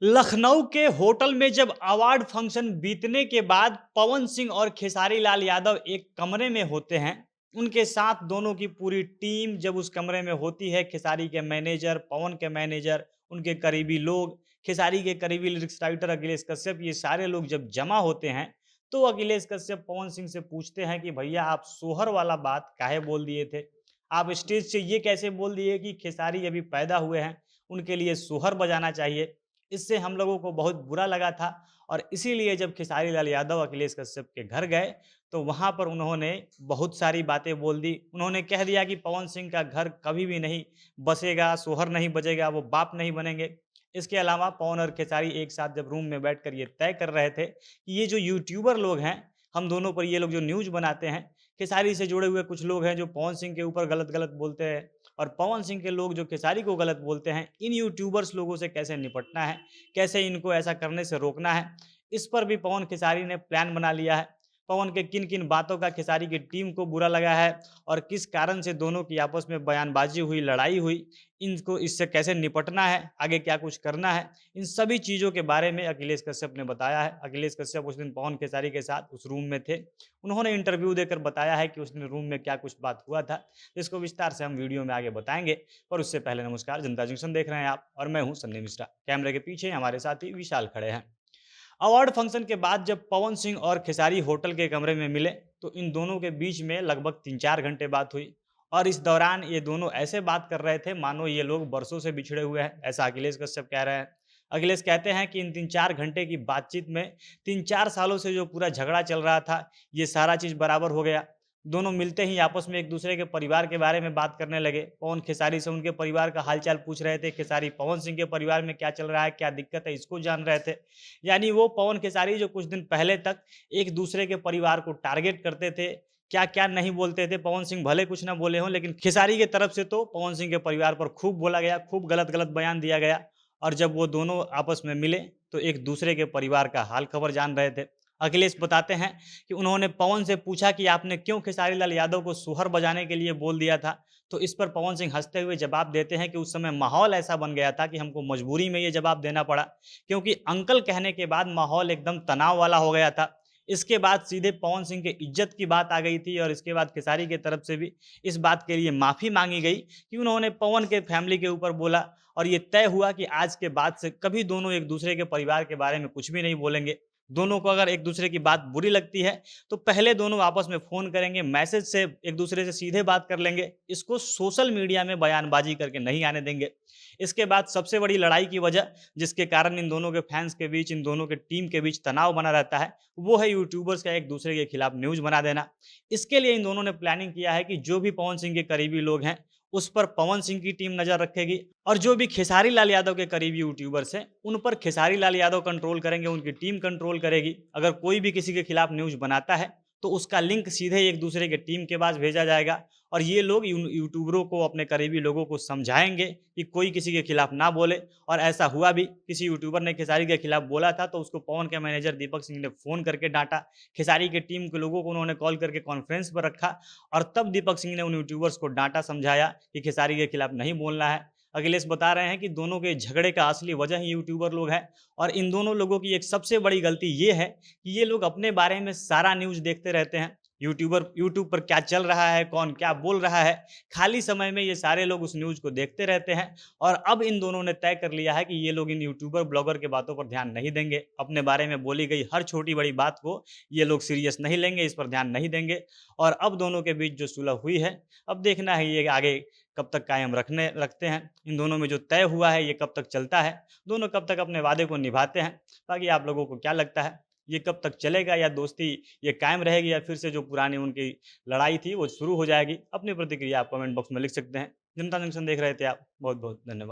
लखनऊ के होटल में जब अवार्ड फंक्शन बीतने के बाद पवन सिंह और खेसारी लाल यादव एक कमरे में होते हैं। उनके साथ दोनों की पूरी टीम जब उस कमरे में होती है, खेसारी के मैनेजर, पवन के मैनेजर, उनके करीबी लोग, खेसारी के करीबी लिरिक्स राइटर अखिलेश कश्यप, ये सारे लोग जब जमा होते हैं, तो अखिलेश कश्यप पवन सिंह से पूछते हैं कि भैया आप सोहर वाला बात काहे बोल दिए थे? आप स्टेज से ये कैसे बोल दिए कि खेसारी अभी पैदा हुए हैं, उनके लिए सोहर बजाना चाहिए? इससे हम लोगों को बहुत बुरा लगा था और इसीलिए जब खेसारी लाल यादव अखिलेश कश्यप के घर गए, तो वहाँ पर उन्होंने बहुत सारी बातें बोल दी। उन्होंने कह दिया कि पवन सिंह का घर कभी भी नहीं बसेगा, सोहर नहीं बजेगा, वो बाप नहीं बनेंगे। इसके अलावा पवन और खेसारी एक साथ जब रूम में बैठकर ये तय कर रहे थे कि ये जो यूट्यूबर लोग हैं, हम दोनों पर ये लोग जो न्यूज़ बनाते हैं, खेसारी से जुड़े हुए कुछ लोग हैं जो पवन सिंह के ऊपर गलत-गलत बोलते हैं और पवन सिंह के लोग जो खेसारी को गलत बोलते हैं, इन यूट्यूबर्स लोगों से कैसे निपटना है, कैसे इनको ऐसा करने से रोकना है, इस पर भी पवन खेसारी ने प्लान बना लिया है। पवन के किन-किन बातों का खेसारी की टीम को बुरा लगा है और किस कारण से दोनों की आपस में बयानबाज़ी हुई, लड़ाई हुई, इनको इससे कैसे निपटना है, आगे क्या कुछ करना है, इन सभी चीज़ों के बारे में अखिलेश कश्यप ने बताया है। अखिलेश कश्यप उस दिन पवन खेसारी के साथ उस रूम में थे। उन्होंने इंटरव्यू देकर बताया है कि उस दिन रूम में क्या कुछ बात हुआ था। इसको विस्तार से हम वीडियो में आगे बताएँगे, पर उससे पहले नमस्कार, जनता जंक्शन देख रहे हैं आप और मैं हूँ सन्नी मिश्रा। कैमरे के पीछे हमारे साथी विशाल खड़े हैं। अवार्ड फंक्शन के बाद जब पवन सिंह और खेसारी होटल के कमरे में मिले, तो इन दोनों के बीच में लगभग 3-4 घंटे बात हुई और इस दौरान ये दोनों ऐसे बात कर रहे थे मानो ये लोग बरसों से बिछड़े हुए हैं, ऐसा अखिलेश कश्यप कह रहे हैं। अखिलेश कहते हैं कि इन 3-4 घंटे की बातचीत में 3-4 सालों से जो पूरा झगड़ा चल रहा था, ये सारा चीज़ बराबर हो गया। दोनों मिलते ही आपस में एक-दूसरे के परिवार के बारे में बात करने लगे। पवन खेसारी से उनके परिवार का हाल-चाल पूछ रहे थे, खेसारी पवन सिंह के परिवार में क्या चल रहा है, क्या दिक्कत है, इसको जान रहे थे। यानी वो पवन खेसारी जो कुछ दिन पहले तक एक-दूसरे के परिवार को टारगेट करते थे, क्या-क्या नहीं बोलते थे, पवन सिंह भले कुछ ना बोले हों, लेकिन खेसारी की तरफ से तो पवन सिंह के परिवार पर खूब बोला गया, खूब गलत-गलत बयान दिया गया और जब वो दोनों आपस में मिले, तो एक-दूसरे के परिवार का हाल-खबर जान रहे थे। अखिलेश बताते हैं कि उन्होंने पवन से पूछा कि आपने क्यों खेसारी लाल यादव को सोहर बजाने के लिए बोल दिया था? तो इस पर पवन सिंह हँसते हुए जवाब देते हैं कि उस समय माहौल ऐसा बन गया था कि हमको मजबूरी में ये जवाब देना पड़ा, क्योंकि अंकल कहने के बाद माहौल एकदम तनाव वाला हो गया था। इसके बाद सीधे पवन सिंह के इज़्ज़त की बात आ गई थी और इसके बाद खेसारी की तरफ से भी इस बात के लिए माफ़ी माँगी गई कि उन्होंने पवन के फैमिली के ऊपर बोला और ये तय हुआ कि आज के बाद से कभी दोनों एक-दूसरे के परिवार के बारे में कुछ भी नहीं बोलेंगे। दोनों को अगर एक-दूसरे की बात बुरी लगती है, तो पहले दोनों आपस में फ़ोन करेंगे, मैसेज से एक-दूसरे से सीधे बात कर लेंगे। इसको सोशल मीडिया में बयानबाज़ी करके नहीं आने देंगे। इसके बाद सबसे बड़ी लड़ाई की वजह, जिसके कारण इन दोनों के फैन्स के बीच, इन दोनों के टीम के बीच तनाव बना रहता है, वो है यूट्यूबर्स का एक-दूसरे के खिलाफ न्यूज़ बना देना। इसके लिए इन दोनों ने प्लानिंग किया है कि जो भी पवन सिंह के करीबी लोग हैं, उस पर पवन सिंह की टीम नज़र रखेगी और जो भी खेसारी लाल यादव के करीबी यूट्यूबर्स हैं, उन पर खेसारी लाल यादव कंट्रोल करेंगे, उनकी टीम कंट्रोल करेगी। अगर कोई भी किसी के खिलाफ न्यूज़ बनाता है, तो उसका लिंक सीधे एक-दूसरे के टीम के पास भेजा जाएगा और ये लोग यूट्यूबरों को, अपने करीबी लोगों को समझाएँगे कि कोई किसी के खिलाफ ना बोले और ऐसा हुआ भी। किसी यूट्यूबर ने खेसारी के खिलाफ बोला था, तो उसको पवन के मैनेजर दीपक सिंह ने फ़ोन करके डाँटा। खेसारी की टीम के लोगों को उन्होंने कॉल करके कॉन्फ्रेंस पर रखा और तब दीपक सिंह ने उन यूट्यूबर्स को डाँटा, समझाया कि खेसारी के खिलाफ नहीं बोलना है। अखिलेश बता रहे हैं कि दोनों के झगड़े का असली वजह ही यूट्यूबर लोग हैं और इन दोनों लोगों की एक सबसे बड़ी गलती ये है कि ये लोग अपने बारे में सारा न्यूज़ देखते रहते हैं। यूट्यूब पर क्या चल रहा है, कौन क्या बोल रहा है, खाली समय में ये सारे लोग उस न्यूज़ को देखते रहते हैं और अब इन दोनों ने तय कर लिया है कि ये लोग इन यूट्यूबर, ब्लॉगर के बातों पर ध्यान नहीं देंगे। अपने बारे में बोली गई हर छोटी-बड़ी बात को ये लोग सीरियस नहीं लेंगे, इस पर ध्यान नहीं देंगे और अब दोनों के बीच जो सुलह हुई है, अब देखना है ये आगे कब तक कायम रखते हैं। इन दोनों में जो तय हुआ है, ये कब तक चलता है, दोनों कब तक अपने वादे को निभाते हैं। बाकी आप लोगों को क्या लगता है, ये कब तक चलेगा या दोस्ती ये कायम रहेगी या फिर से जो पुरानी उनकी लड़ाई थी वो शुरू हो जाएगी? अपनी प्रतिक्रिया आप कमेंट बॉक्स में लिख सकते हैं। जनता जंक्शन देख रहे थे आप, बहुत-बहुत धन्यवाद।